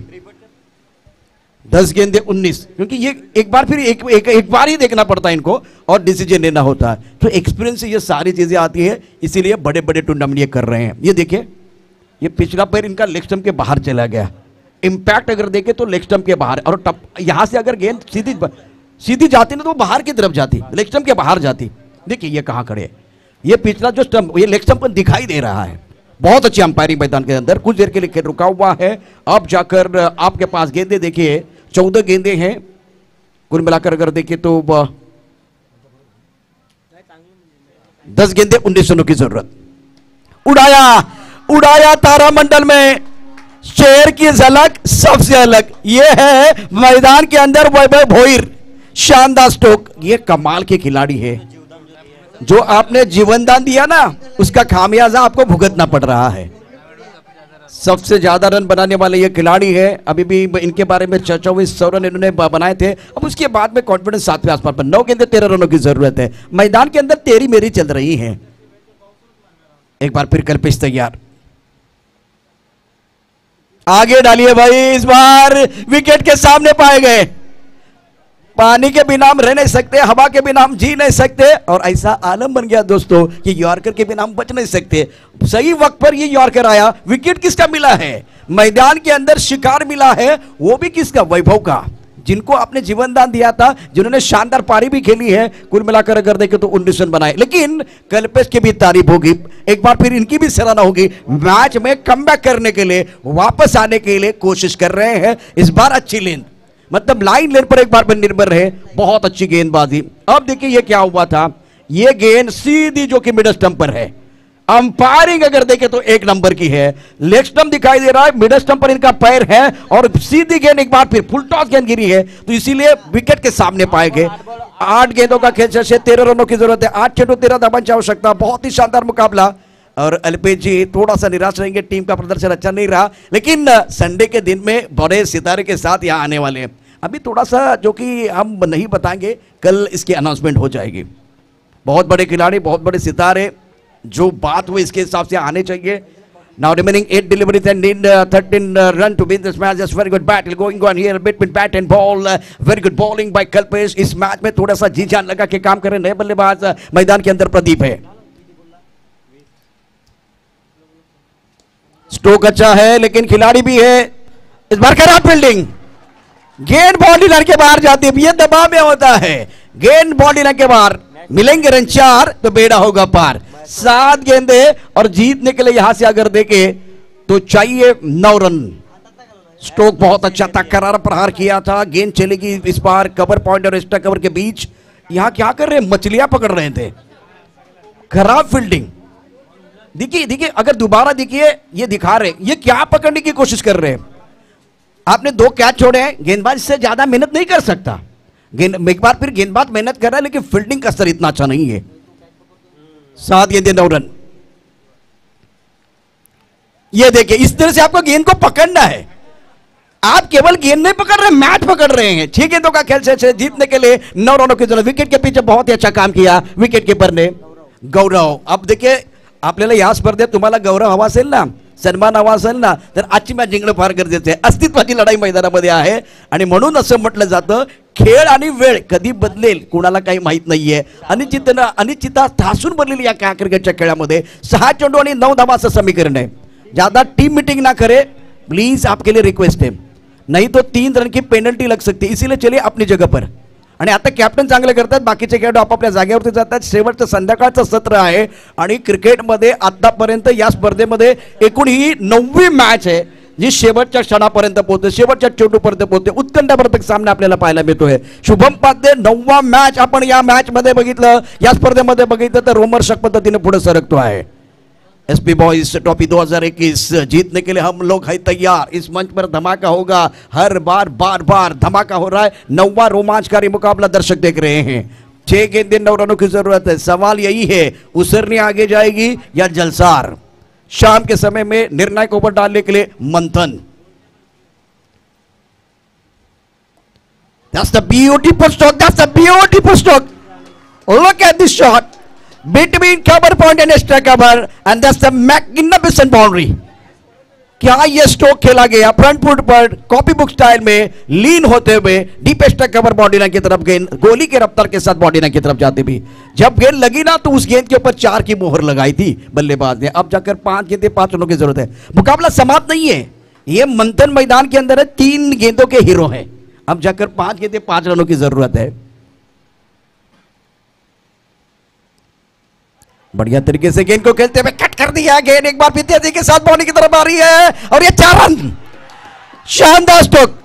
10 गेंदे 19, क्योंकि ये एक बार फिर एक बार ही देखना पड़ता है इनको और डिसीजन लेना होता है। तो एक्सपीरियंस से ये सारी चीजें आती है, इसीलिए बड़े बड़े टूर्नामेंट ये कर रहे हैं। ये देखिए, ये पिछला पैर इनका लेग स्टंप के बाहर चला गया। इंपैक्ट अगर देखे तो लेग स्टंप के बाहर, और यहां से अगर गेंद सीधी जाती ना तो बाहर की तरफ जाती, लेग स्टंप के बाहर जाती। देखिए ये कहां खड़े हैं, ये पिछला जो स्टंप, ये लेग स्टंप दिखाई दे रहा है। बहुत अच्छी अंपायरिंग मैदान के अंदर, कुछ देर के लिए खेल रुका हुआ है। अब जाकर आपके पास गेंदे देखिए 14 गेंदे हैं कुल मिलाकर, अगर देखिए तो 10 गेंदे 19 रनों की जरूरत। उड़ाया तारामंडल में शेर की झलक सबसे अलग, ये है मैदान के अंदर वैभव भोईर, शानदार स्ट्रोक। ये कमाल के खिलाड़ी है, जो आपने जीवन दान दिया ना उसका खामियाजा आपको भुगतना पड़ रहा है। सबसे ज्यादा रन बनाने वाले ये खिलाड़ी है, अभी भी इनके बारे में चर्चा हुई, 100 रन इन्होंने बनाए थे। अब उसके बाद में कॉन्फिडेंस 7वें आसपास पर, 9 गेंदे 13 रनों की जरूरत है। मैदान के अंदर तेरी मेरी चल रही है। एक बार फिर कल्पेश तैयार, आगे डालिए भाई, इस बार विकेट के सामने पाए गए। पानी के बिना हम रह नहीं सकते, हवा के बिना हम जी नहीं सकते, और ऐसा आलम बन गया दोस्तों कि यॉर्कर के बिना हम बच नहीं सकते। सही वक्त पर ये यॉर्कर आया। विकेट किसका मिला है? मैदान के अंदर शिकार मिला है, वो भी किसका? वैभव का, जिनको आपने जीवन दान दिया था, जिन्होंने शानदार पारी भी खेली है। कुल मिलाकर अगर देखें तो 19 रन बनाए। लेकिन कल्पेश की भी तारीफ होगी, एक बार फिर इनकी भी सराहना होगी। मैच में कमबैक करने के लिए, वापस आने के लिए कोशिश कर रहे हैं। इस बार अच्छी लेंथ, मतलब लाइन लेन पर एक बार निर्भर रहे, बहुत अच्छी गेंदबाजी। अब देखिए ये क्या हुआ था, ये गेंद सीधी जो कि मिडल स्टंप पर है। अंपायरिंग अगर देखें तो एक नंबर की है, लेग स्टंप दिखाई दे रहा है, मिडल स्टंप पर इनका पैर है, और सीधी गेंद एक बार फिर फुल टॉस गेंद गिरी है, तो इसीलिए विकेट के सामने पाए गए। 8 गेंदों का खेल से 13 रनों की जरूरत है, 8 छठों 13 दबन की आवश्यकता। बहुत ही शानदार मुकाबला, और अल्पेश जी थोड़ा सा निराश रहेंगे, टीम का प्रदर्शन अच्छा नहीं रहा, लेकिन संडे के दिन में बड़े सितारे के साथ यहां आने वाले हैं। अभी थोड़ा सा जो कि हम नहीं बताएंगे, कल इसकी अनाउंसमेंट हो जाएगी। बहुत बड़े खिलाड़ी, बहुत बड़े सितारे, जो बात हुई इसके हिसाब से आने चाहिए। Now remaining 8 deliveries and need 13 run to win this match. Just very good battle going on here between bat and ball. Very good bowling by Kalpesh. इस मैच में थोड़ा सा जी जान लगा के काम कर रहे नए बल्लेबाज मैदान के अंदर प्रदीप है। स्ट्रोक अच्छा है, लेकिन खिलाड़ी भी है। इस बार खराब फील्डिंग, गेंद बाउंड्री लाइन के बाहर जाती है, ये दबाव में होता है। गेंद बाउंड्री लाइन के बाहर, मिलेंगे रन 4 तो बेड़ा होगा पार। 7 गेंदे, और जीतने के लिए यहां से अगर देखे तो चाहिए 9 रन। स्ट्रोक बहुत अच्छा था, करारा प्रहार किया था, गेंद चलेगी इस बार कवर पॉइंट और एक्स्ट्रा कवर के बीच। यहां क्या कर रहे हैं, मछलियां पकड़ रहे थे। खराब फील्डिंग, देखिए अगर दोबारा देखिए, ये दिखा रहे ये क्या पकड़ने की कोशिश कर रहे हैं। आपने 2 कैच छोड़े हैं, गेंदबाज से ज्यादा मेहनत नहीं कर सकता। एक बार फिर गेंदबाज मेहनत कर रहा है, लेकिन फील्डिंग का स्तर इतना अच्छा नहीं है। 7 गेंदे 9 रन। ये देखिए, इस तरह से आपको गेंद को पकड़ना है। आप केवल गेंद नहीं पकड़ रहे, मैच पकड़ रहे हैं। 6 गेंदों का खेल से जीतने के लिए 9 रनों की जरूरत। विकेट के पीछे बहुत ही अच्छा काम किया विकेट कीपर ने, गौरव। अब देखिए, आपल्याला या स्पर्धेत तुम्हाला गौरव हवा असेल ना, सन्मान हवा असेल ना, तर आजची मॅच जिंकणं फार गरजेचं आहे। अस्तित्वाची लढाई मैदानामध्ये आहे, आणि म्हणून असं म्हटलं जातं, खेळ आणि वेळ कधी बदलेल कुणाला काही माहित नाहीये। अनिश्चितता ठासून बनलेली या क्रिकेटच्या खेळामध्ये 6 चेंडू आणि 9 धावा असं समीकरण आहे। ज्यादा टीम मीटिंग ना करे प्लीज, आपके लिए रिक्वेस्ट है, नहीं तो 3 रन की पेनल्टी लग सकती है। इसीलिए चलिए अपनी जगह पर। आणि आता कॅप्टन चांगले करतात, बाकीचे खेळाडू आपापल्या जागेवरती जातात। शेवटचं संध्याकाळचं सत्र आहे, आणि क्रिकेटमध्ये आतापर्यंत या स्पर्धेमध्ये एकूण ही 9वी मॅच आहे, जी शेवटच्या क्षणापर्यंत पोहोचते, शेवटच्या चेंडूपर्यंत पोहोचते। उत्कंठावर्धक सामना आपल्याला पाहायला मिळतोय। शुभम पाध्ये 9वा मॅच आपण या मॅच मध्ये बघितलं, या स्पर्धेमध्ये बघितलं तर रोमहर्षक पद्धतीने पुढे सरकतो आहे। एसपी बॉयज ट्रॉफी 2021 जीतने के लिए हम लोग है तैयार। इस मंच पर धमाका होगा, हर बार बार धमाका हो रहा है। 9वां रोमांचकारी मुकाबला दर्शक देख रहे हैं। 6 गेंदे 9 रनों की जरूरत है। सवाल यही है, उसरनी आगे जाएगी या जलसार? शाम के समय में निर्णायक ओवर डालने के लिए मंथन। That's the beautiful stroke. That's the beautiful stroke. Look at this shot between cover point and extra cover, and that's the magnificent boundary. क्या ये स्ट्रोक खेला गया फ्रंट फुट पर कॉपी बुक स्टाइल में लीन होते हुए deep stuck cover body line की तरफ गेंद गोली के रफ्तार के साथ बॉडी लाइन की तरफ जाते भी जब गेंद लगी ना तो उस गेंद के ऊपर 4 की मोहर लगाई थी बल्लेबाज ने। अब जाकर 5 गेंदें 5 रनों की जरूरत है। मुकाबला समाप्त नहीं है, ये मंथन मैदान के अंदर है, 3 गेंदों के हीरो हैं। अब जाकर 5 गेंदें 5 रनों की जरूरत है। बढ़िया तरीके से गेंद को खेलते हुए कट कर दिया, गेंद एक बार फिर तेजी के साथ बॉडी की तरफ आ रही है और ये 4 रन। शानदार स्ट्रोक।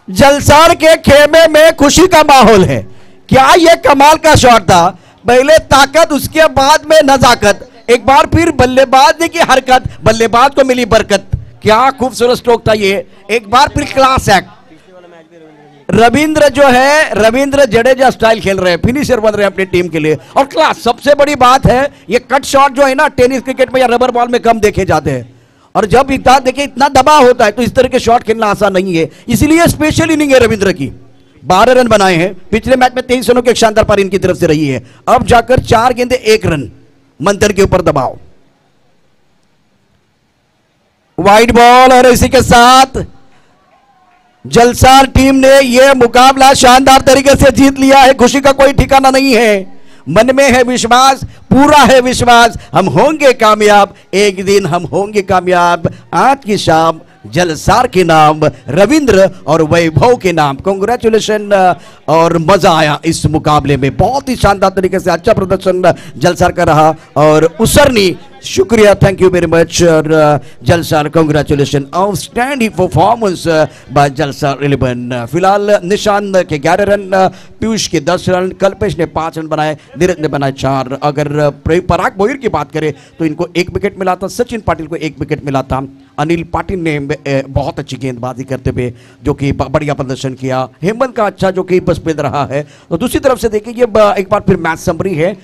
जलसार के खेमे में खुशी का माहौल है। क्या ये कमाल का शॉट था, पहले ताकत उसके बाद में नजाकत, एक बार फिर बल्लेबाज ने की हरकत, बल्लेबाज को मिली बरकत। क्या खूबसूरत स्ट्रोक था ये, एक बार फिर क्लास एक्ट। रविंद्र जो है, रविंद्र जडेजा स्टाइल खेल रहे हैं, फिनिशर बन रहे हैं अपनी टीम के लिए और क्लास। सबसे बड़ी बात है ये कट शॉट जो है ना टेनिस क्रिकेट में या रबर बॉल में कम देखे जाते हैं और जब इतना देखिए इतना दबाव होता है तो इस तरह के शॉट खेलना आसान नहीं है, इसलिए स्पेशल इनिंग है रविंद्र की। 12 रन बनाए हैं, पिछले मैच में 23 रनों की एक शानदार पारी इनकी तरफ से रही है। अब जाकर 4 गेंदे 1 रन, मंथन के ऊपर दबाव, वाइड बॉल और इसी के साथ जलसार टीम ने यह मुकाबला शानदार तरीके से जीत लिया है। खुशी का कोई ठिकाना नहीं है, मन में है विश्वास, पूरा है विश्वास, हम होंगे कामयाब, एक दिन हम होंगे कामयाब। आज की शाम जलसार के नाम, रविंद्र और वैभव के नाम कांग्रेचुलेशन। और मजा आया इस मुकाबले में, बहुत ही शानदार तरीके से अच्छा प्रदर्शन जलसार का रहा और उसरनी शुक्रिया, थैंक यू वेरी मच। और Jalsar congratulation, outstanding performance by Jalsar 11। फिलहाल निशांत के 11 रन, पीयूष के 10 रन, कल्पेश ने 5 रन बनाए, नीरज ने बनाए 4। अगर पराग बोहिर की बात करें तो इनको 1 विकेट मिला था, सचिन पाटिल को 1 विकेट मिला था, अनिल पाटिल ने बहुत अच्छी गेंदबाजी करते हुए जो कि बढ़िया प्रदर्शन किया, हेमंत का अच्छा जो कि बस रहा है। तो दूसरी तरफ से देखिए ये एक बार फिर मैच समरी है।